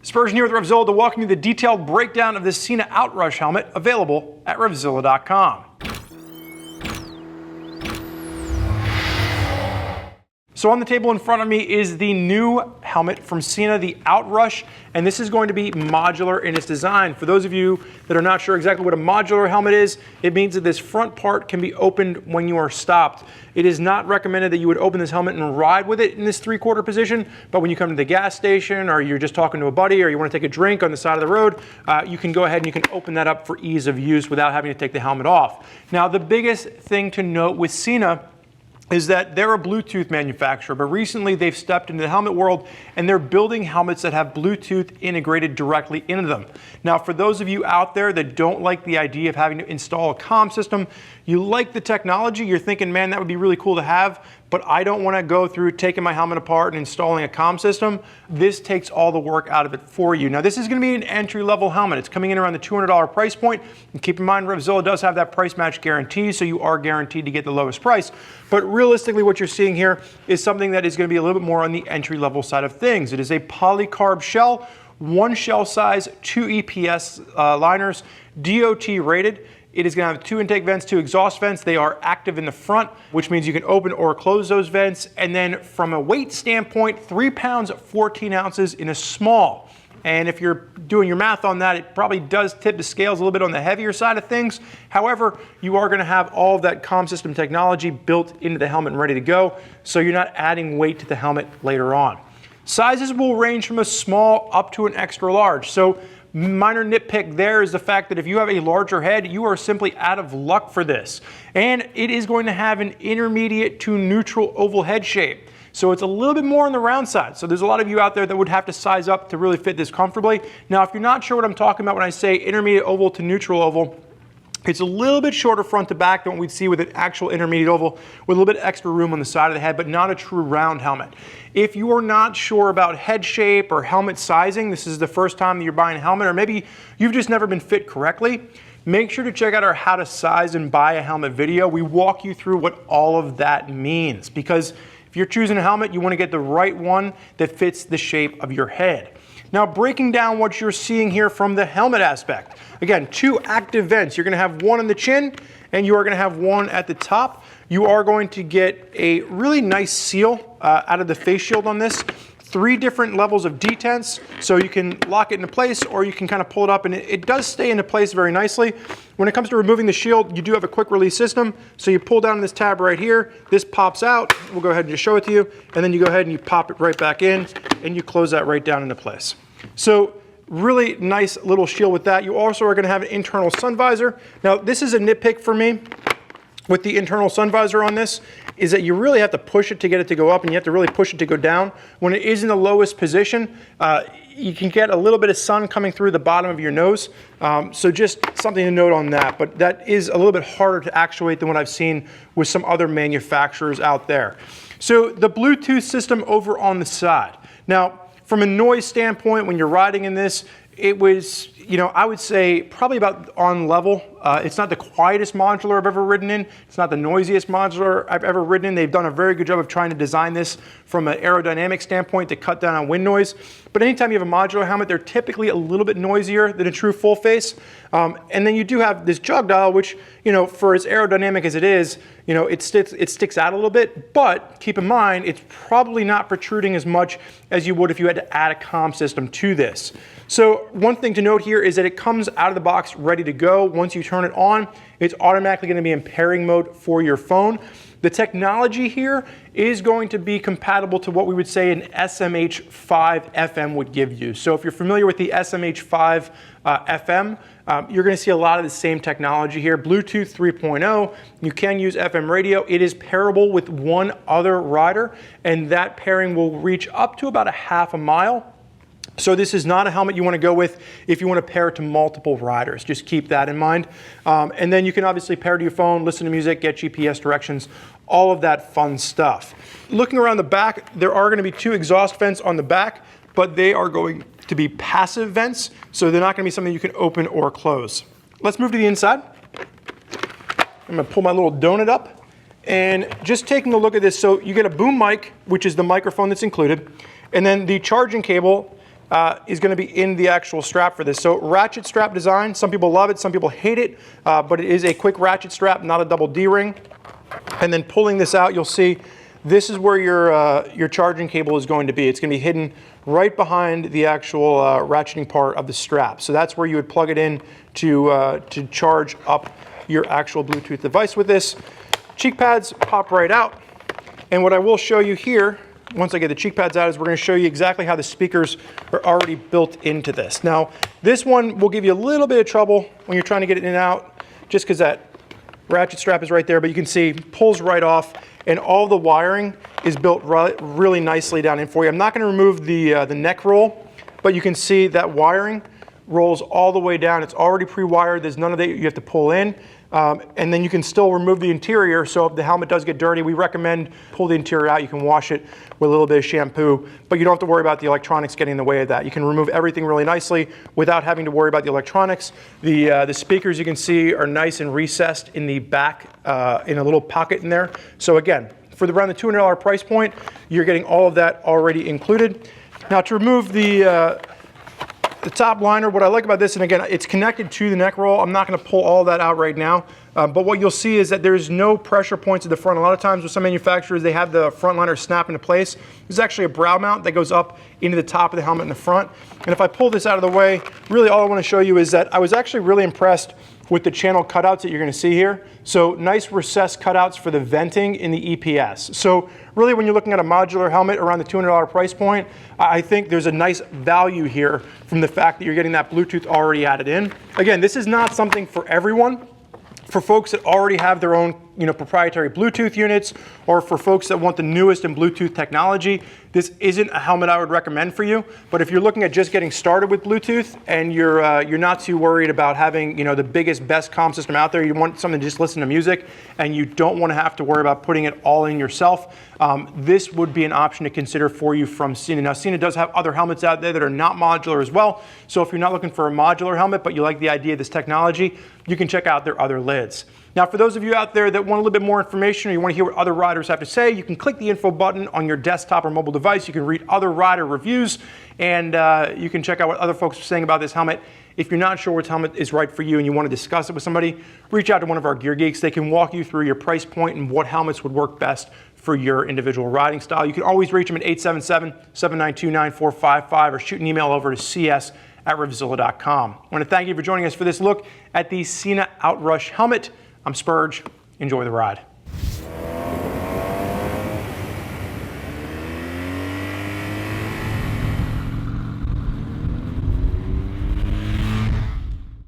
Spurgeon here with RevZilla to welcome you to the detailed breakdown of this Sena Outrush helmet available at RevZilla.com. So on the table in front of me is the new helmet from Sena, the Outrush, and this is going to be modular in its design. For those of you that are not sure exactly what a modular helmet is, it means that this front part can be opened when you are stopped. It is not recommended that you would open this helmet and ride with it in this three-quarter position, but when you come to the gas station or you're just talking to a buddy or you want to take a drink on the side of the road, you can go ahead and you can open that up for ease of use without having to take the helmet off. Now, the biggest thing to note with Sena is that they're a Bluetooth manufacturer, but recently they've stepped into the helmet world and they're building helmets that have Bluetooth integrated directly into them. Now, for those of you out there that don't like the idea of having to install a comm system, you like the technology, you're thinking, man, that would be really cool to have, but I don't want to go through taking my helmet apart and installing a comm system. This takes all the work out of it for you. Now, this is going to be an entry-level helmet. It's coming in around the $200 price point. And keep in mind, RevZilla does have that price match guarantee, so you are guaranteed to get the lowest price. But realistically, what you're seeing here is something that is going to be a little bit more on the entry-level side of things. It is a polycarb shell, one shell size, 2 EPS liners, DOT rated. It is going to have 2 intake vents, 2 exhaust vents. They are active in the front, which means you can open or close those vents. And then from a weight standpoint, 3 pounds, 14 ounces in a small. And if you're doing your math on that, it probably does tip the scales a little bit on the heavier side of things. However, you are going to have all of that comm system technology built into the helmet and ready to go, so you're not adding weight to the helmet later on. Sizes will range from a small up to an extra large. So minor nitpick there is the fact that if you have a larger head, you are simply out of luck for this. And it is going to have an intermediate to neutral oval head shape. So it's a little bit more on the round side. So there's a lot of you out there that would have to size up to really fit this comfortably. Now, if you're not sure what I'm talking about when I say intermediate oval to neutral oval, it's a little bit shorter front to back than what we'd see with an actual intermediate oval, with a little bit extra room on the side of the head, but not a true round helmet. If you are not sure about head shape or helmet sizing, this is the first time that you're buying a helmet, or maybe you've just never been fit correctly, make sure to check out our how to size and buy a helmet video. We walk you through what all of that means, because if you're choosing a helmet, you want to get the right one that fits the shape of your head. Now, breaking down what you're seeing here from the helmet aspect. Again, 2 active vents. You're going to have one on the chin and you are going to have one at the top. You are going to get a really nice seal out of the face shield on this. 3 different levels of detents, so you can lock it into place or you can kind of pull it up, and it does stay into place very nicely. When it comes to removing the shield, you do have a quick release system. So you pull down this tab right here, this pops out. We'll go ahead and just show it to you, and then you go ahead and you pop it right back in and you close that right down into place. So really nice little shield with that. You also are going to have an internal sun visor. Now, this is a nitpick for me with the internal sun visor on this, is that you really have to push it to get it to go up, and you have to really push it to go down. When it is in the lowest position, you can get a little bit of sun coming through the bottom of your nose. So just something to note on that, but that is a little bit harder to actuate than what I've seen with some other manufacturers out there. So the Bluetooth system over on the side. Now, from a noise standpoint, when you're riding in this, it was, I would say probably about on level. It's not the quietest modular I've ever ridden in. It's not the noisiest modular I've ever ridden in. They've done a very good job of trying to design this from an aerodynamic standpoint to cut down on wind noise. But anytime you have a modular helmet, they're typically a little bit noisier than a true full face. And then you do have this jog dial, which, for as aerodynamic as it is, it sticks out a little bit. But keep in mind, it's probably not protruding as much as you would if you had to add a comm system to this. So one thing to note here is that it comes out of the box ready to go. Once you turn it on, it's automatically going to be in pairing mode for your phone. The technology here is going to be compatible to what we would say an SMH5 FM would give you. So if you're familiar with the SMH5 FM, you're going to see a lot of the same technology here. Bluetooth 3.0, you can use FM radio. It is pairable with one other rider, and that pairing will reach up to about a half a mile. So this is not a helmet you want to go with if you want to pair it to multiple riders. Just keep that in mind. And then you can obviously pair to your phone, listen to music, get GPS directions, all of that fun stuff. Looking around the back, there are going to be 2 exhaust vents on the back, but they are going to be passive vents, so they're not going to be something you can open or close. Let's move to the inside. I'm going to pull my little donut up, and just taking a look at this, so you get a boom mic, which is the microphone that's included, and then the charging cable is going to be in the actual strap for this. So ratchet strap design, some people love it, some people hate it, but it is a quick ratchet strap, not a double D-ring. And then pulling this out, you'll see this is where your charging cable is going to be. It's going to be hidden right behind the actual ratcheting part of the strap. So that's where you would plug it in to charge up your actual Bluetooth device with this. Cheek pads pop right out. And what I will show you here, once I get the cheek pads out, is we're going to show you exactly how the speakers are already built into this. Now, this one will give you a little bit of trouble when you're trying to get it in and out, just because that ratchet strap is right there, but you can see pulls right off, and all the wiring is built really nicely down in for you. I'm not going to remove the neck roll, but you can see that wiring rolls all the way down. It's already pre-wired. There's none of that you have to pull in. And then you can still remove the interior, so if the helmet does get dirty, we recommend pull the interior out. You can wash it with a little bit of shampoo, but you don't have to worry about the electronics getting in the way of that. You can remove everything really nicely without having to worry about the electronics. The speakers, you can see, are nice and recessed in the back in a little pocket in there. So again, for around the $200 price point, you're getting all of that already included. Now to remove the top liner, what I like about this, and again, it's connected to the neck roll. I'm not going to pull all that out right now, but what you'll see is that there's no pressure points at the front. A lot of times with some manufacturers, they have the front liner snap into place. There's actually a brow mount that goes up into the top of the helmet in the front. And if I pull this out of the way, really all I want to show you is that I was actually really impressed with the channel cutouts that you're going to see here. So nice recessed cutouts for the venting in the EPS. So really when you're looking at a modular helmet around the $200 price point, I think there's a nice value here from the fact that you're getting that Bluetooth already added in. Again, this is not something for everyone. For folks that already have their own proprietary Bluetooth units, or for folks that want the newest in Bluetooth technology, this isn't a helmet I would recommend for you. But if you're looking at just getting started with Bluetooth and you're not too worried about having the biggest, best comm system out there, you want something to just listen to music, and you don't want to have to worry about putting it all in yourself, this would be an option to consider for you from Sena. Now, Sena does have other helmets out there that are not modular as well. So if you're not looking for a modular helmet, but you like the idea of this technology, you can check out their other lids. Now, for those of you out there that want a little bit more information, or you want to hear what other riders have to say, you can click the info button on your desktop or mobile device. You can read other rider reviews, and you can check out what other folks are saying about this helmet. If you're not sure which helmet is right for you and you want to discuss it with somebody, reach out to one of our gear geeks. They can walk you through your price point and what helmets would work best for your individual riding style. You can always reach them at 877-792-9455 or shoot an email over to cs@RevZilla.com. I want to thank you for joining us for this look at the Sena Outrush helmet. I'm Spurge. Enjoy the ride.